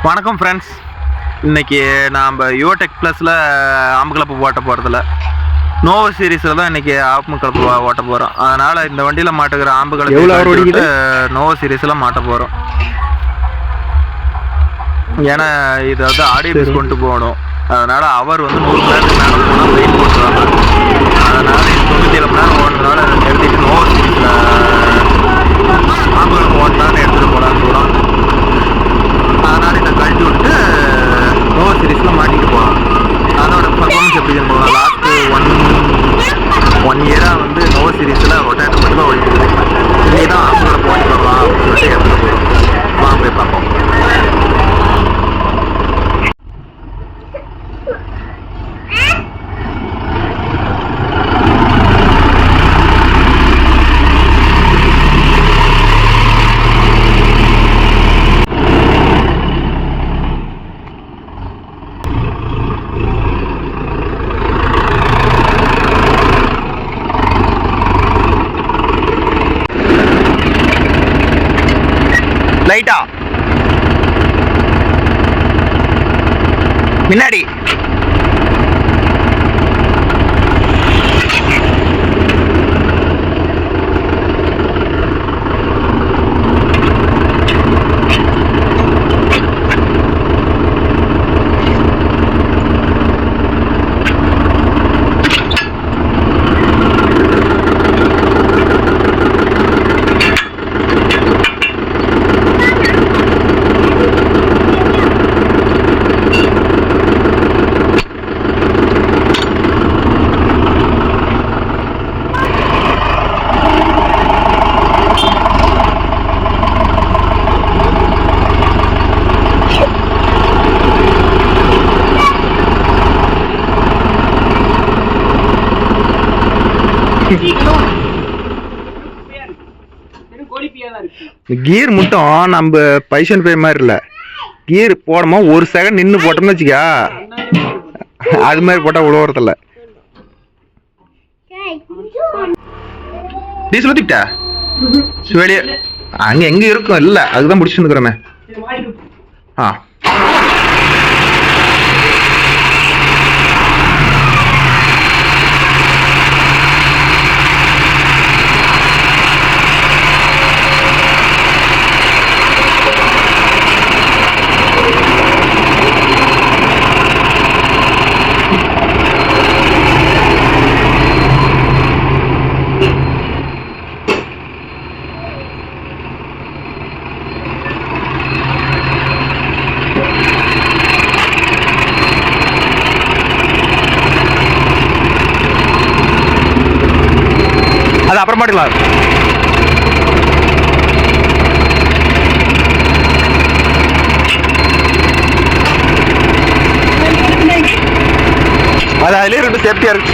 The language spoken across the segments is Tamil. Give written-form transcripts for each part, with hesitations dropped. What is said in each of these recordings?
வணக்கம் ஃப்ரெண்ட்ஸ். இன்றைக்கி நாம் யுவடெக் ப்ளஸில் ஆம்பு கலப்பு ஓட்ட போகிறதில்ல, நோவோ சீரீஸில் தான் இன்றைக்கி ஆம்பு கலப்பு ஓட்ட போகிறோம். அதனால் இந்த வண்டியில் மாட்டுக்கிற ஆம்பு கலப்பு நோவோ சீரீஸில் மாட்ட போகிறோம். ஏன்னா இதை வந்து ஆடியன்ஸ் கொண்டு போகணும். அதனால் அவர் வந்து 100 மணி நேரத்துக்கு மேலே போனால் வெயிட் போட்டுருவாங்க. அதனால் 97 மணி நேரம் ஓடுறதுனால நிறுத்திட்டு நோவோ சீரீஸில் ஆம்பு கலப்பு ஓட்டலான்னு எடுத்துகிட்டு போகலான்னு போகிறோம். அதனால் இதை கழட்டி விட்டு நோவோ சீரீஸில் மாட்டிட்டு போகலாம். அதோட பர்ஃபார்மன்ஸ் எப்படி போகலாம். லாஸ்ட்டு ஒன் இயராக வந்து நோவோ சீரீஸில் ரொட்டேட்டர் மட்டும் தான் ஓடிட்டு இருக்குது. இன்றைக்கி தான் ஆம்புகளை போட்டு வரலாம் அப்படின்னு சொல்லிட்டு எடுத்துகிட்டு போகிறோம். வாங்க போய் பார்ப்போம். லைட்டா முன்னாடி கியர் மட்டும் நம்ம பைசன் பே மாதிரி இல்லை. கியர் போடமா ஒரு செகண்ட் நின்று போட்டோம்னு வச்சுக்கா, அது மாதிரி போட்டால் உழவுறதில்ல. டீசல் ஊத்திட்டா வெளியே அங்கே எங்கே இருக்கும் இல்லை, அதுதான் முடிச்சுட்டு இருக்கிறோமே. ஆ அது அப்புறம் மாட்டிக்கலாம். அது அதுலேயே 2 சேஃப்டியாக இருக்கு.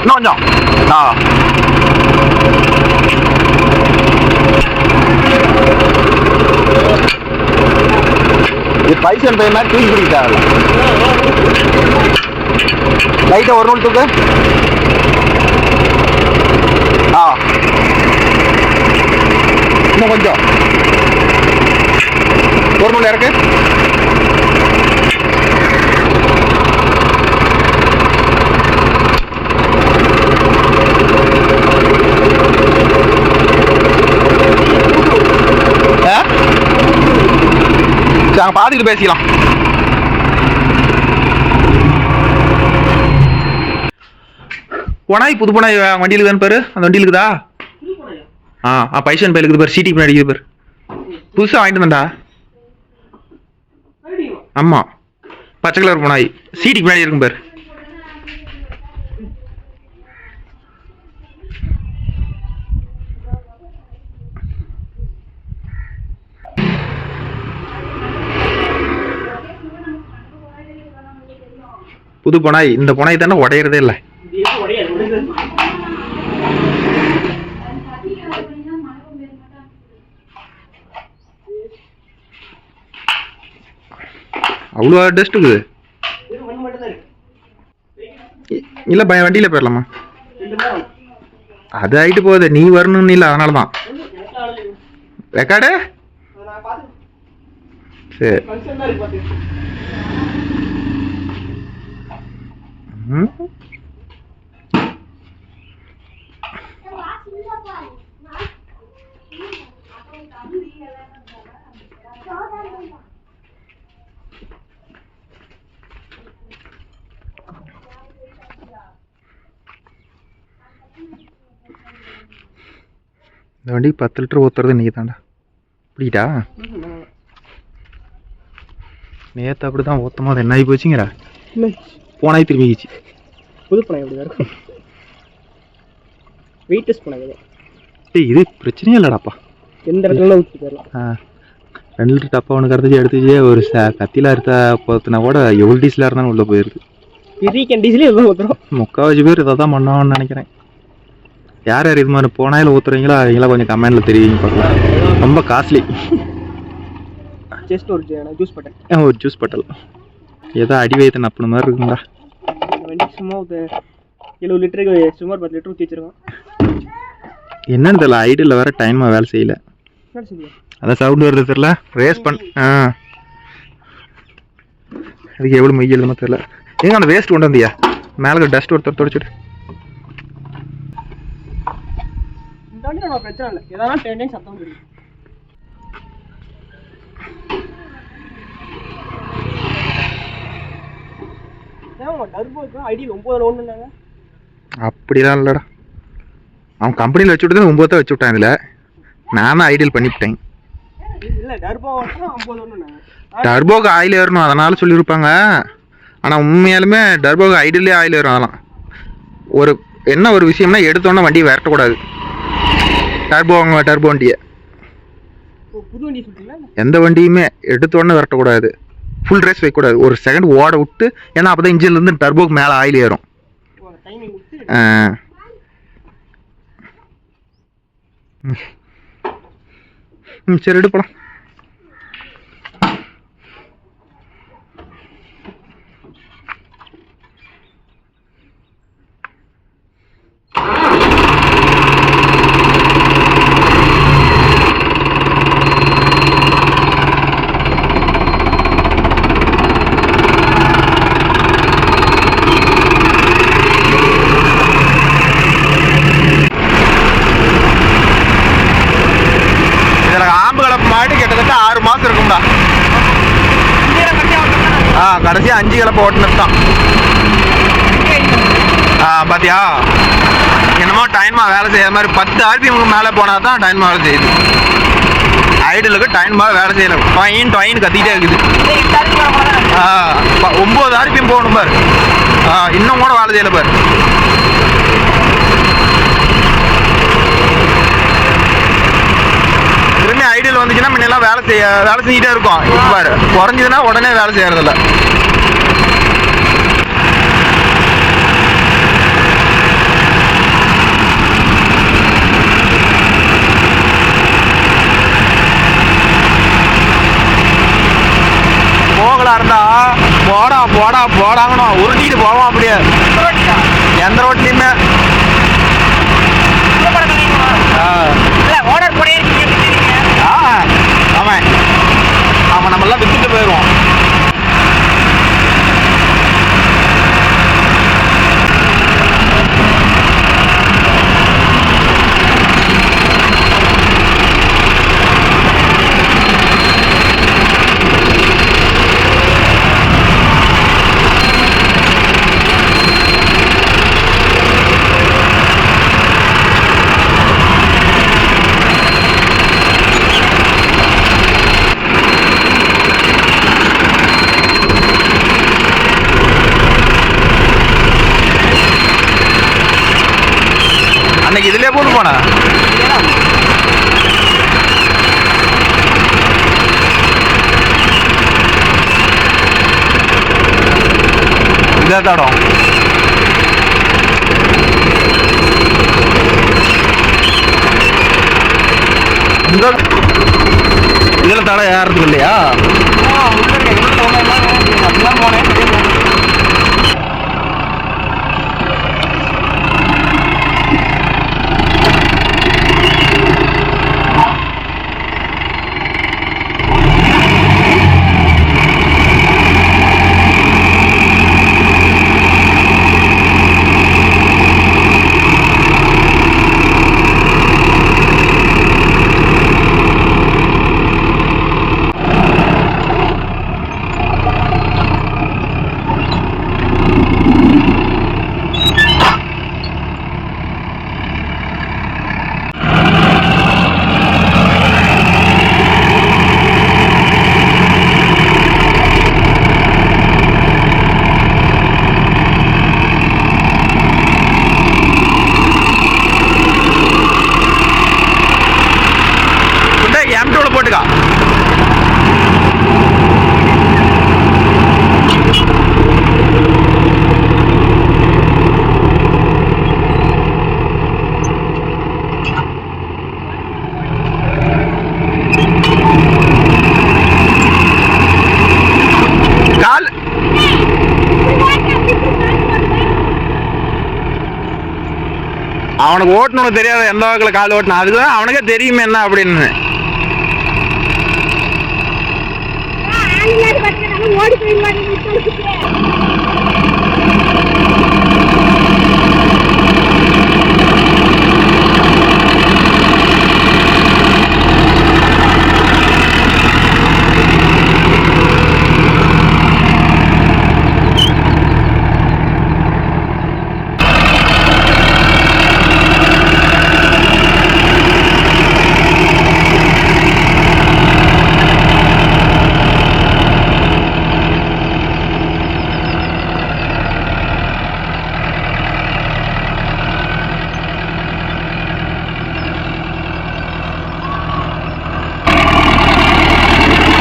இன்னும் கொஞ்சம் இது பைசன் பை மாதிரி தூக்கி பிடிக்கிட்டாங்க. லைட்டாக ஒரு நூல் தூக்கு. இன்னும் கொஞ்சம் ஒரு நூல் இறக்கு. நாங்கள் பார்த்துக்கிட்டு பேசிக்கலாம். போனாய் புது போனாய் வண்டியில் இருக்குதான்னு பாரு. அந்த வண்டியில் இருக்குதா? பைசன் பையில் இருக்குது பாரு. சீட்டிக்கு பின்னாடி இருக்குது பாரு. புதுசாக வாங்கிட்டு வந்தா. ஆமாம், பச்சை கலர் போனாய் சீட்டிக்கு பின்னாடி இருக்கும் பாரு. புது பொனாய். இந்த பொனாய் தானே உடையறதே இல்லை. அவ்வளோ டஸ்ட் இருக்குது. இல்லை வண்டியில் போயிடலாமா? அது ஆகிட்டு போகுது, நீ வரணும்னு இல்லை, அதனால தான். ரெக்கார்டு சரி. இந்த வண்டிக்கு 10 லிட்டர் ஊற்றுறது நீ தாண்டா. இப்படிட்டா நேற்று அப்படி தான் ஊற்றும் போது என்ன ஆகி போச்சுங்கிறா. போனாய் திரும்பிச்சு. புது பணம் எப்படி இருக்கும், வெயிட்டஸ் பணம். ஏய் இது பிரச்சனையே இல்லைடாப்பா, எந்த இடத்துல ஊற்றி போயிடலாம். 2 லிட்டர் டப்பா ஒன்று கருத்துச்சு எடுத்துச்சு. ஒரு கத்தியில் அறுத்த போத்துனா கூட எவ்வளோ டீசலாக இருந்தாலும் உள்ளே போயிடுது. பெரிய கண்டிஷன்லேயே எவ்வளோ ஊற்றுறோம். 3/4 பேர் இதை தான் பண்ணோன்னு நினைக்கிறேன். யார் யார் இது மாதிரி போனாயில் ஊற்றுறீங்களா அவங்களாம் கொஞ்சம் கமெண்டில் தெரியுங்க பார்க்கலாம். ரொம்ப காஸ்ட்லி. ஜஸ்ட் ஒரு ஜூஸ் பட்டல். ஒரு ஜூஸ் பட்டல் ஏதோ அடி வயத்தை நப்பின மாதிரி இருக்குங்களா. வண்டி சும்மா 70 லிட்டருக்கு சுமார் 10 லிட்டர் ஊற்றி வச்சிருக்கோம். என்னன்னு தெரியல, ஐடியில் வேறு டைமாக வேலை செய்யலை. அதான் சவுண்டு வருது தெரியல. ரேஸ் அதுக்கு எவ்வளோ மெய் எழுதுமா தெரியல. எங்க அந்த வேஸ்ட் கொண்டு வந்தியா? மேலே டஸ்ட் ஒருத்தர் தொடச்சிட்டு. பிரச்சனை இல்லை, எதனா 10 டைம் சத்தம் தெரியும். அப்படிலாம் இல்லைடா, அவன் கம்பெனியில் வச்சு விட்டு 9 தான் வச்சு விட்டான். இதில் நானும் ஐடியல் பண்ணிவிட்டேன். டர்போக்கு ஆயில் ஏறணும் அதனால சொல்லியிருப்பாங்க. ஆனால் உண்மையாலுமே டர்போக்கு ஐடியல்லே ஆயில் ஏறும். அதெல்லாம் ஒரு விஷயம்னா எடுத்தோன்னே வண்டியை விரட்டக்கூடாது. டர்போ வண்டியை எந்த வண்டியுமே எடுத்தோடனே விரட்டக்கூடாது. ஃபுல் ரேஸ் வைக்கக்கூடாது. ஒரு செகண்ட் ஓட விட்டு, ஏன்னா அப்போ தான் இன்ஜின்லேருந்து டர்போக்கு மேலே ஆயில் ஏறும். சரி எடுப்பலாம். கிட்டத்தட்ட 6 மாதம் இருக்கும்டா. கடைசி 5 கிளப்ப ஓட்டுனது தான். பாத்தியா என்னமோ டைமாக வேலை செய்யற மாதிரி 10 RPM மேலே போனால் தான் டைமாக வேலை செய்யுது. ஐடியலுக்கு டைமாக வேலை செய்யல, டொயின் கத்திக்கிட்டே இருக்குது. 9 RPM போகணும் பாரு. இன்னும் கூட வேலை செய்யல பாரு. திரும்பி ஐடியல் வந்துச்சுன்னா முன்னெல்லாம் வேலை செஞ்சுட்டே இருக்கும். இப்போ பாரு குறைஞ்சதுன்னா உடனே வேலை செய்யறதில்ல. போகலாம் இருந்தா போடாங்கணும் உருட்டிட்டு போவோம். அப்படியே எந்த ரோட்லையுமே அவன் நம்மளாம் வித்துட்டு போயிடுவோம். அன்னைக்கு இதுலயே போட்டு போனா இதே தடம். இதுல தடம் ஏறதுக்கு இல்லையா? அவனுக்கு ஓட்டணும்னு தெரியாத எந்த வாக்கில் கால் ஓட்டணும், அதுக்கு தான் அவனுக்கே தெரியுமே என்ன அப்படின்னு.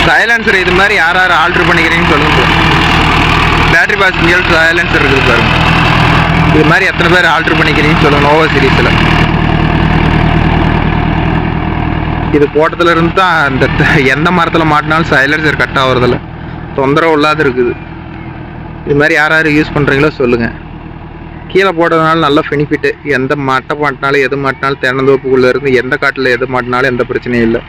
சைலன்சர் இது மாதிரி யார் யார் ஆல்ட்ரு பண்ணிக்கிறீங்கன்னு சொல்லுங்க. பேட்டரி பாசிங்கல் சைலன்சர் இருக்குது பாருங்க, இது மாதிரி எத்தனை பேர் ஆல்ட்ரு பண்ணிக்கிறீங்கன்னு சொல்லுங்க நோவா சீரீஸில். இது போட்டதுல இருந்து தான் இந்த எந்த மரத்தில் மாட்டினாலும் சைலன்சர் கட் ஆகுறதில்ல, தொந்தரவு இல்லாத இருக்குது. இது மாதிரி யார் யார் யூஸ் பண்ணுறீங்களோ சொல்லுங்கள். கீழே போட்டதுனால நல்ல பெனிஃபிட்டு. எந்த மட்டை மாட்டினாலும் எது மாட்டினாலும் தென்னந்தோப்புக்குள்ளே இருந்து எந்த காட்டில் எது மாட்டினாலும் எந்த பிரச்சனையும் இல்லை.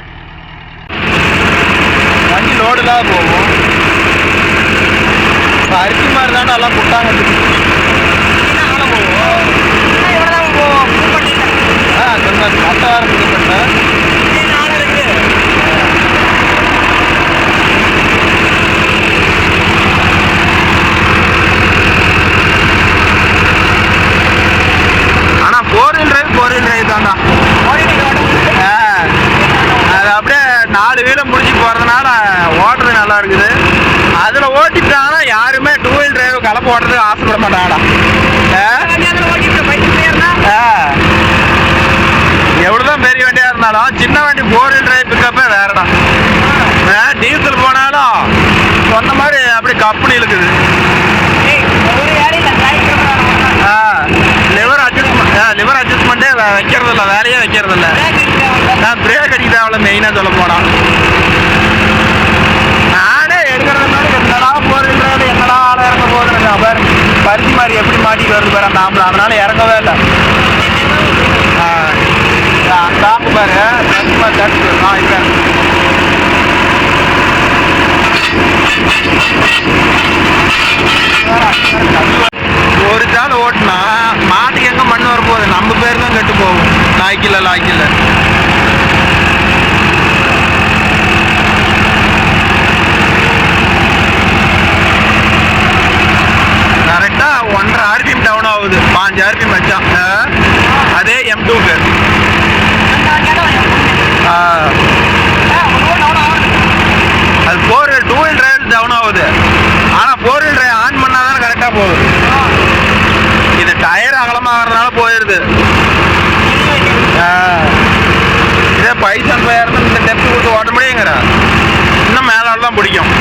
வண்டி லோடு இல்லாத போகும். இப்போ அரிசி மாதிரி தானே எல்லாம் கொடுத்தாங்க. சொன்னேன் மற்ற வாரம் சொன்னேன். ஆனால் 4 wheel drive தான்டா. அது அப்படியே 4 வீலும் முடிச்சு போகிறதுனால ஓட்டுறது நல்லா இருக்குது. அதில் ஓட்டிட்டாங்கன்னா யாருமே 2 wheel drive கலப்பு ஓட்டுறதுக்கு ஆசைப்பட மாட்டாங்கடா. எவ்வளோதான் பெரிய வண்டியாக இருந்தாலும் சின்ன வண்டி 4 wheel drive பிக்கப்பே வேறடா. டீசல் போனாலும் சொன்ன மாதிரி அப்படி கப்புனு இழுக்குது. லிவர் அட்ஜஸ்ட்மெண்ட்டே வைக்கிறது இல்லை, வேலையே வைக்கிறது இல்லை. பிரேக் அடிக்க தேவையில்ல மெயினாக சொல்ல போனால். நானே எடுக்கிறதுனால என்னடா போகிறது, என்னடா ஆளை இறங்க போகுதுன்னு பாரு. பருத்தி மாதிரி எப்படி மாட்டிட்டு வருது பாரு அந்த ஆம்பளை, அதனால இறங்கவே இல்லை. தாக்கு பாரு பருத்தி மாதிரி தட்டு இல்லை. ஒரு சால் ஓட்டினா மாட்டுக்கு எங்கே மண் வரப்போகுது, நம்ம பேர் தான் கெட்டு போகும். லாய்க்கில்ல கரெக்டாக 1.5 RPM டவுன் ஆகுது. 5 RPM வச்சா அதே M2க்கு. அது 2 wheel drive டவுன் ஆகுது. ஆனால் 4 wheel drive ஆன் பண்ணால் தான் கரெக்டாக போகுது. இது டயர் அகலமாகறதுனால போயிடுது. இதே பைசன் போயிருந்தா இந்த டெப்த் கொடுத்து ஓட்ட முடியுங்கிற இன்னும் மேலால தான் பிடிக்கும்.